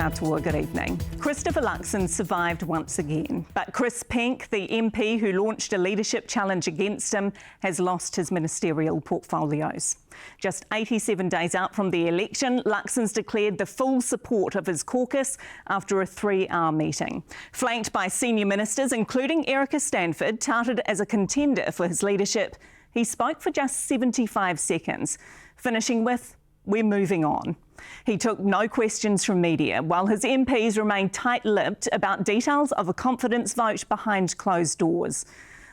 Good evening. Christopher Luxon survived once again, but Chris Penk, the MP who launched a leadership challenge against him, has lost his ministerial portfolios. Just 87 days out from the election, Luxon's declared the full support of his caucus after a 3-hour meeting. Flanked by senior ministers, including Erica Stanford, touted as a contender for his leadership, he spoke for just 75 seconds, finishing with, "We're moving on." He took no questions from media, while his MPs remained tight-lipped about details of a confidence vote behind closed doors.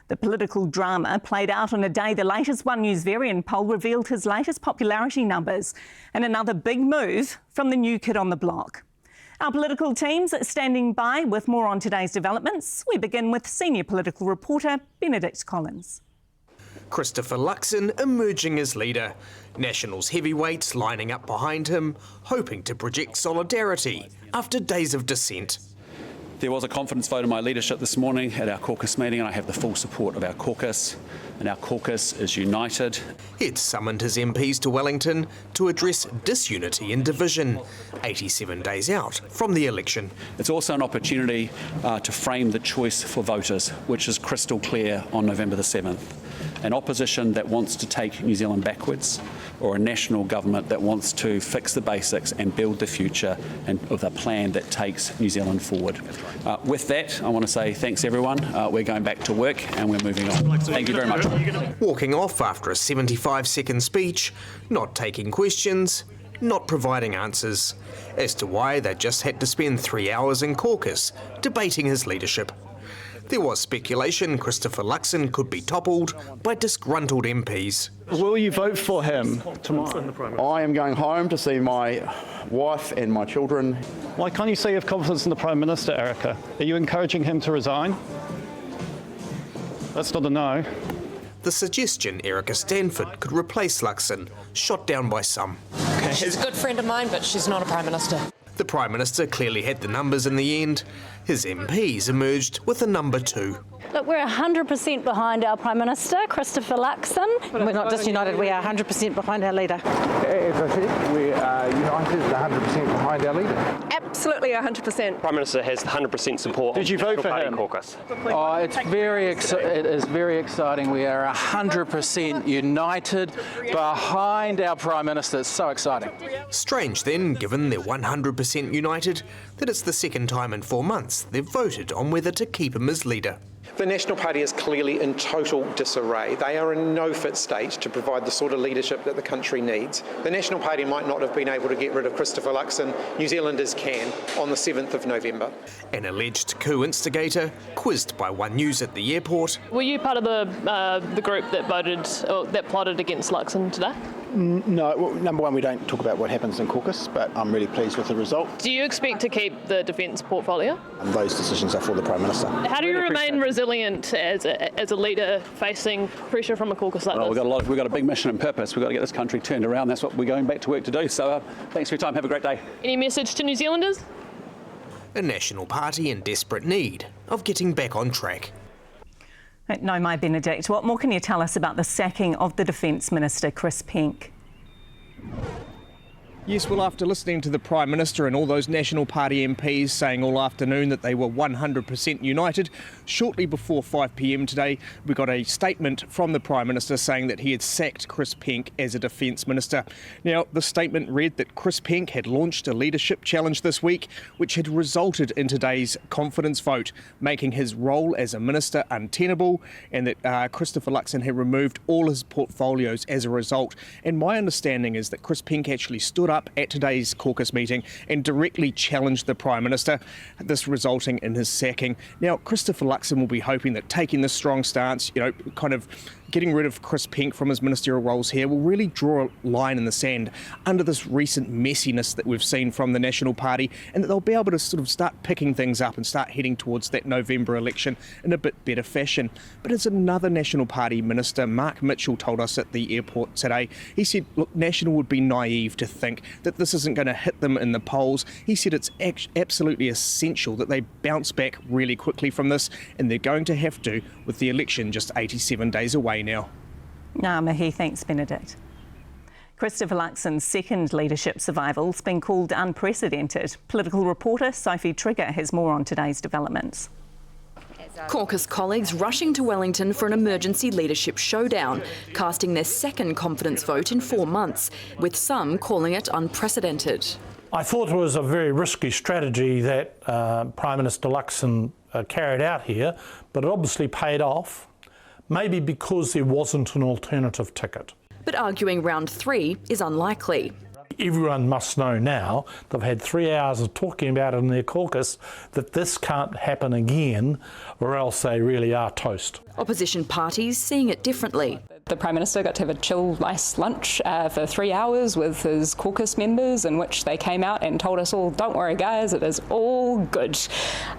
The political drama played out on a day the latest One News Varian poll revealed his latest popularity numbers, and another big move from the new kid on the block. Our political team's standing by with more on today's developments. We begin with senior political reporter Benedict Collins. Christopher Luxon emerging as leader. Nationals heavyweights lining up behind him, hoping to project solidarity after days of dissent. There was a confidence vote in my leadership this morning at our caucus meeting, and I have the full support of our caucus, and our caucus is united. He'd summoned his MPs to Wellington to address disunity and division, 87 days out from the election. It's also an opportunity to frame the choice for voters, which is crystal clear on November the 7th. An opposition that wants to take New Zealand backwards, or a national government that wants to fix the basics and build the future and with a plan that takes New Zealand forward. With that, I want to say thanks everyone. We're going back to work and we're moving on. Thank you very much. Walking off after a 75-second speech, not taking questions, not providing answers as to why they just had to spend 3 hours in caucus debating his leadership. There was speculation Christopher Luxon could be toppled by disgruntled MPs. Will you vote for him tomorrow? I am going home to see my wife and my children. Why can't you say you have confidence in the Prime Minister, Erica? Are you encouraging him to resign? That's not a no. The suggestion Erica Stanford could replace Luxon, shot down by some. She's a good friend of mine, but she's not a Prime Minister. The Prime Minister clearly had the numbers in the end. His MPs emerged with a number 2. Look, we're 100% behind our Prime Minister, Christopher Luxon. We're not just united, we are 100% behind our leader. As I said, we are united 100% behind our leader. Absolutely 100%. Prime Minister has 100% support. Did you vote for him? Caucus. Oh, it is very exciting. We are 100% united behind our Prime Minister. It's so exciting. Strange then, given they're 100% united, that it's the second time in 4 months they've voted on whether to keep him as leader. The National Party is clearly in total disarray. They are in no fit state to provide the sort of leadership that the country needs. The National Party might not have been able to get rid of Christopher Luxon. New Zealanders can on the 7th of November. An alleged coup instigator quizzed by One News at the airport. Were you part of the group that voted or that plotted against Luxon today? No, well, number one, we don't talk about what happens in caucus, but I'm really pleased with the result. Do you expect to keep the defence portfolio? And those decisions are for the Prime Minister. How do you remain resilient as a leader facing pressure from a caucus like this? We've got a big mission and purpose. We've got to get this country turned around. That's what we're going back to work to do. So thanks for your time. Have a great day. Any message to New Zealanders? A National Party in desperate need of getting back on track. No, my Benedict, what more can you tell us about the sacking of the Defence Minister, Chris Penk? Yes, well, after listening to the Prime Minister and all those National Party MPs saying all afternoon that they were 100% united, shortly before 5 p.m. today, we got a statement from the Prime Minister saying that he had sacked Chris Penk as a Defence Minister. Now, the statement read that Chris Penk had launched a leadership challenge this week, which had resulted in today's confidence vote, making his role as a minister untenable, and that Christopher Luxon had removed all his portfolios as a result. And my understanding is that Chris Penk actually stood up at today's caucus meeting and directly challenged the Prime Minister, this resulting in his sacking. Now, Christopher Luxon will be hoping that taking this strong stance, kind of getting rid of Chris Penk from his ministerial roles here will really draw a line in the sand under this recent messiness that we've seen from the National Party, and that they'll be able to sort of start picking things up and start heading towards that November election in a bit better fashion. But as another National Party minister, Mark Mitchell, told us at the airport today, he said, look, National would be naive to think that this isn't going to hit them in the polls. He said it's absolutely essential that they bounce back really quickly from this, and they're going to have to with the election just 87 days away now. Mahi, thanks Benedict. Christopher Luxon's second leadership survival has been called unprecedented. Political reporter Sophie Trigger has more on today's developments. Caucus colleagues rushing to Wellington for an emergency leadership showdown, casting their second confidence vote in 4 months, with some calling it unprecedented. I thought it was a very risky strategy that Prime Minister Luxon carried out here, but it obviously paid off, maybe because there wasn't an alternative ticket. But arguing round 3 is unlikely. Everyone must know now, they've had 3 hours of talking about it in their caucus, that this can't happen again, or else they really are toast. Opposition parties seeing it differently. The Prime Minister got to have a chill, nice lunch for 3 hours with his caucus members, in which they came out and told us all, don't worry guys, it is all good.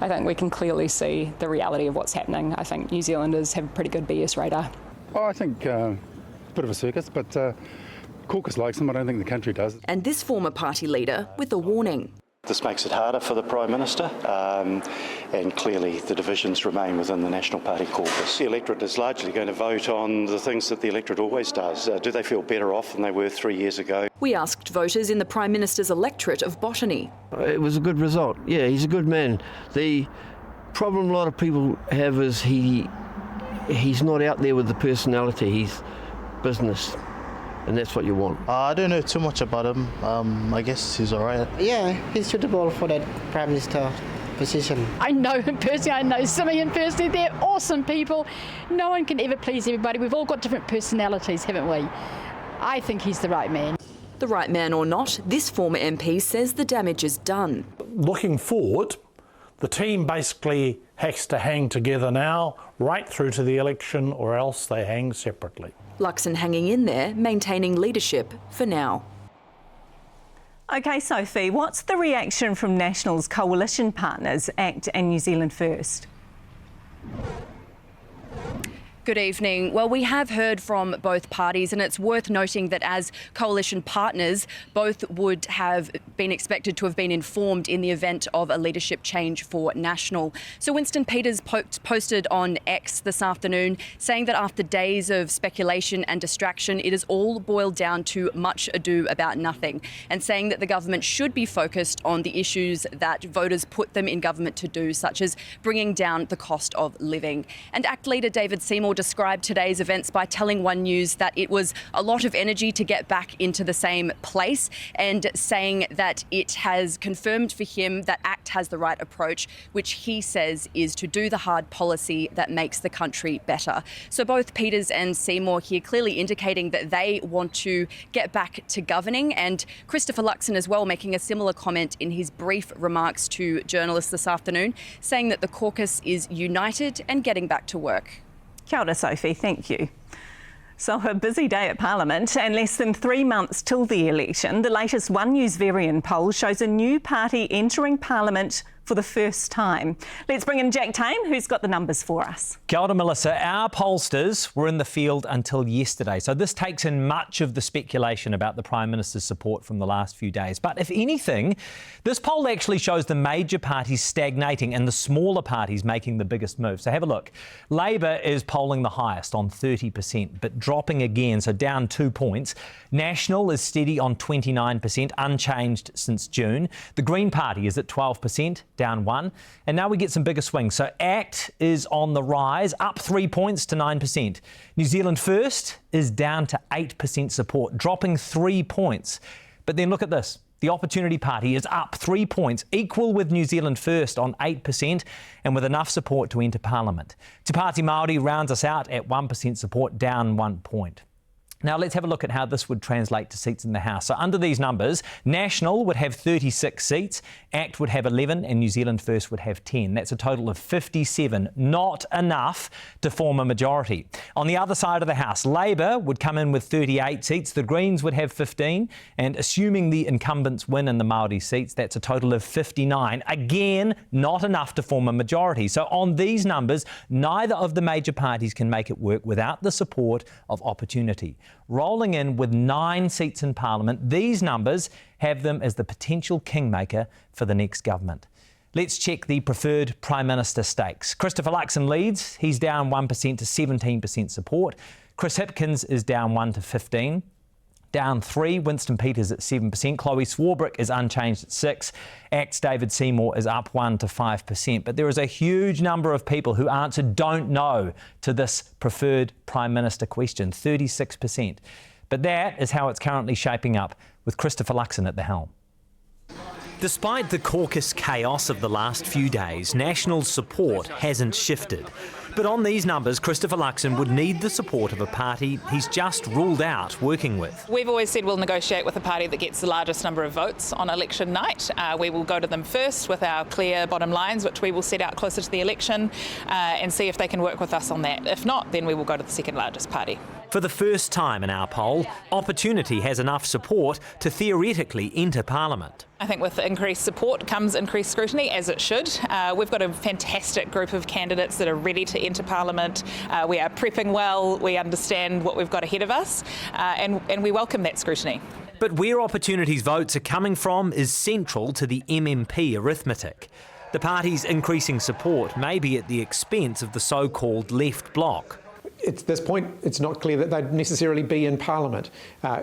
I think we can clearly see the reality of what's happening. I think New Zealanders have a pretty good BS radar. Oh, I think a bit of a circus, but caucus likes them. I don't think the country does. And this former party leader with a warning. This makes it harder for the Prime Minister, and clearly the divisions remain within the National Party caucus. The electorate is largely going to vote on the things that the electorate always does. Do they feel better off than they were 3 years ago? We asked voters in the Prime Minister's electorate of Botany. It was a good result. Yeah, he's a good man. The problem a lot of people have is he's not out there with the personality. He's business. And that's what you want. I don't know too much about him. I guess he's all right. Yeah, he's suitable for that Prime Minister position. I know him personally, I know Simeon personally. They're awesome people. No one can ever please everybody. We've all got different personalities, haven't we? I think he's the right man. The right man or not, this former MP says the damage is done. Looking forward, the team basically has to hang together now, right through to the election, or else they hang separately. Luxon hanging in there, maintaining leadership for now. OK, Sophie, what's the reaction from National's coalition partners, ACT and New Zealand First? Good evening. Well, we have heard from both parties, and it's worth noting that as coalition partners, both would have been expected to have been informed in the event of a leadership change for National. So Winston Peters posted on X this afternoon saying that after days of speculation and distraction, it has all boiled down to much ado about nothing, and saying that the government should be focused on the issues that voters put them in government to do, such as bringing down the cost of living. And ACT leader David Seymour described today's events by telling One News that it was a lot of energy to get back into the same place, and saying that it has confirmed for him that ACT has the right approach, which he says is to do the hard policy that makes the country better. So both Peters and Seymour here clearly indicating that they want to get back to governing, and Christopher Luxon as well making a similar comment in his brief remarks to journalists this afternoon, saying that the caucus is united and getting back to work. Kia ora, Sophie, thank you. So a busy day at Parliament and less than 3 months till the election. The latest One News Varian poll shows a new party entering Parliament for the first time. Let's bring in Jack Tame, who's got the numbers for us. Kia ora, Melissa. Our pollsters were in the field until yesterday, so this takes in much of the speculation about the Prime Minister's support from the last few days. But if anything, this poll actually shows the major parties stagnating and the smaller parties making the biggest move. So have a look. Labour is polling the highest on 30%, but dropping again, so down 2 points. National is steady on 29%, unchanged since June. The Green Party is at 12%, down 1. And now we get some bigger swings. So ACT is on the rise, up 3 points to 9%. New Zealand First is down to 8% support, dropping 3 points. But then look at this. The Opportunity Party is up 3 points, equal with New Zealand First on 8% and with enough support to enter Parliament. Te Pāti Māori rounds us out at 1% support, down 1 point. Now let's have a look at how this would translate to seats in the House. So under these numbers, National would have 36 seats, ACT would have 11 and New Zealand First would have 10. That's a total of 57, not enough to form a majority. On the other side of the House, Labour would come in with 38 seats, the Greens would have 15, and assuming the incumbents win in the Māori seats, that's a total of 59. Again, not enough to form a majority. So on these numbers, neither of the major parties can make it work without the support of Opportunity. Rolling in with 9 seats in Parliament, these numbers have them as the potential kingmaker for the next government. Let's check the preferred Prime Minister stakes. Christopher Luxon leads. He's down 1% to 17% support. Chris Hipkins is down 1 to 15. Down 3, Winston Peters at 7%. Chloe Swarbrick is unchanged at 6%. ACT's David Seymour is up 1 to 5%. But there is a huge number of people who answered don't know to this preferred Prime Minister question, 36%. But that is how it's currently shaping up, with Christopher Luxon at the helm. Despite the caucus chaos of the last few days, National support hasn't shifted. But on these numbers, Christopher Luxon would need the support of a party he's just ruled out working with. We've always said we'll negotiate with a party that gets the largest number of votes on election night. We will go to them first with our clear bottom lines, which we will set out closer to the election, and see if they can work with us on that. If not, then we will go to the second largest party. For the first time in our poll, Opportunity has enough support to theoretically enter Parliament. I think with increased support comes increased scrutiny, as it should. We've got a fantastic group of candidates that are ready to enter Parliament. We are prepping well, we understand what we've got ahead of us, and we welcome that scrutiny. But where Opportunity's votes are coming from is central to the MMP arithmetic. The party's increasing support may be at the expense of the so-called left bloc. At this point, it's not clear that they'd necessarily be in Parliament.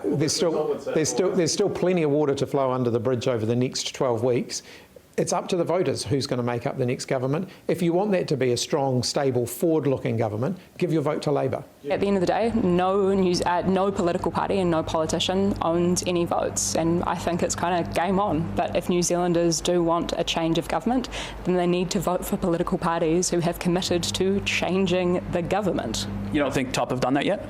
There's still plenty of water to flow under the bridge over the next 12 weeks. It's up to the voters who's going to make up the next government. If you want that to be a strong, stable, forward-looking government, give your vote to Labour. At the end of the day, no political party and no politician owns any votes, and I think it's kind of game on. But if New Zealanders do want a change of government, then they need to vote for political parties who have committed to changing the government. You don't think TOP have done that yet?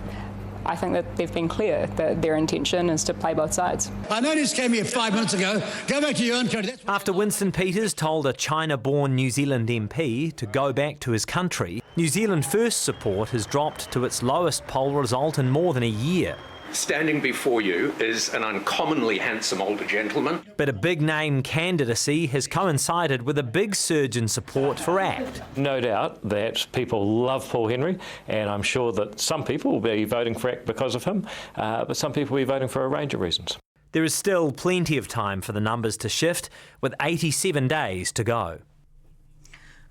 I think that they've been clear that their intention is to play both sides. I noticed came here 5 minutes ago. Go back to your own country. After Winston Peters told a China-born New Zealand MP to go back to his country, New Zealand First support has dropped to its lowest poll result in more than a year. Standing before you is an uncommonly handsome older gentleman. But a big-name candidacy has coincided with a big surge in support for ACT. No doubt that people love Paul Henry, and I'm sure that some people will be voting for ACT because of him, but some people will be voting for a range of reasons. There is still plenty of time for the numbers to shift, with 87 days to go.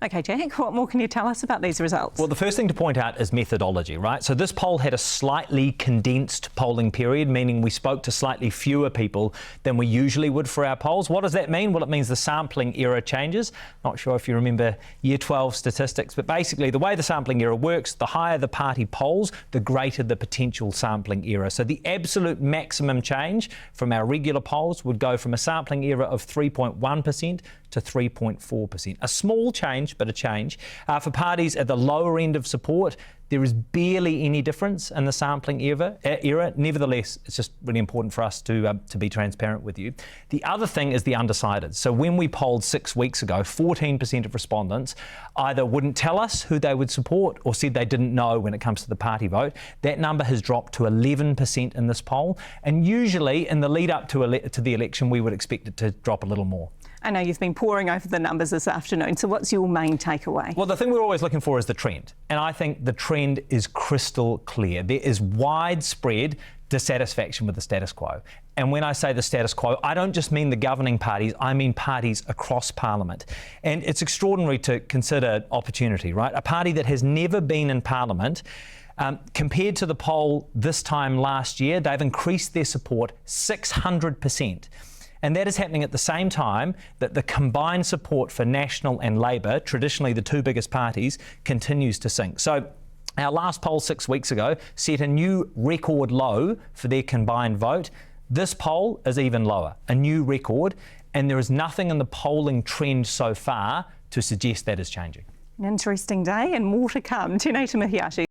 OK, Jack, what more can you tell us about these results? Well, the first thing to point out is methodology, right? So this poll had a slightly condensed polling period, meaning we spoke to slightly fewer people than we usually would for our polls. What does that mean? Well, it means the sampling error changes. Not sure if you remember Year 12 statistics, but basically the way the sampling error works, the higher the party polls, the greater the potential sampling error. So the absolute maximum change from our regular polls would go from a sampling error of 3.1% to 3.4%. A small change, but a change. For parties at the lower end of support, there is barely any difference in the sampling error. Nevertheless, it's just really important for us to be transparent with you. The other thing is the undecided. So when we polled 6 weeks ago, 14% of respondents either wouldn't tell us who they would support or said they didn't know when it comes to the party vote. That number has dropped to 11% in this poll. And usually in the lead up to the election, we would expect it to drop a little more. I know you've been poring over the numbers this afternoon, so what's your main takeaway? Well, the thing we're always looking for is the trend, and I think the trend is crystal clear. There is widespread dissatisfaction with the status quo. And when I say the status quo, I don't just mean the governing parties, I mean parties across Parliament. And it's extraordinary to consider Opportunity, right? A party that has never been in Parliament. Compared to the poll this time last year, they've increased their support 600%. And that is happening at the same time that the combined support for National and Labour, traditionally the two biggest parties, continues to sink. So our last poll 6 weeks ago set a new record low for their combined vote. This poll is even lower, a new record, and there is nothing in the polling trend so far to suggest that is changing. An interesting day and more to come. Tēnei te mihi atu.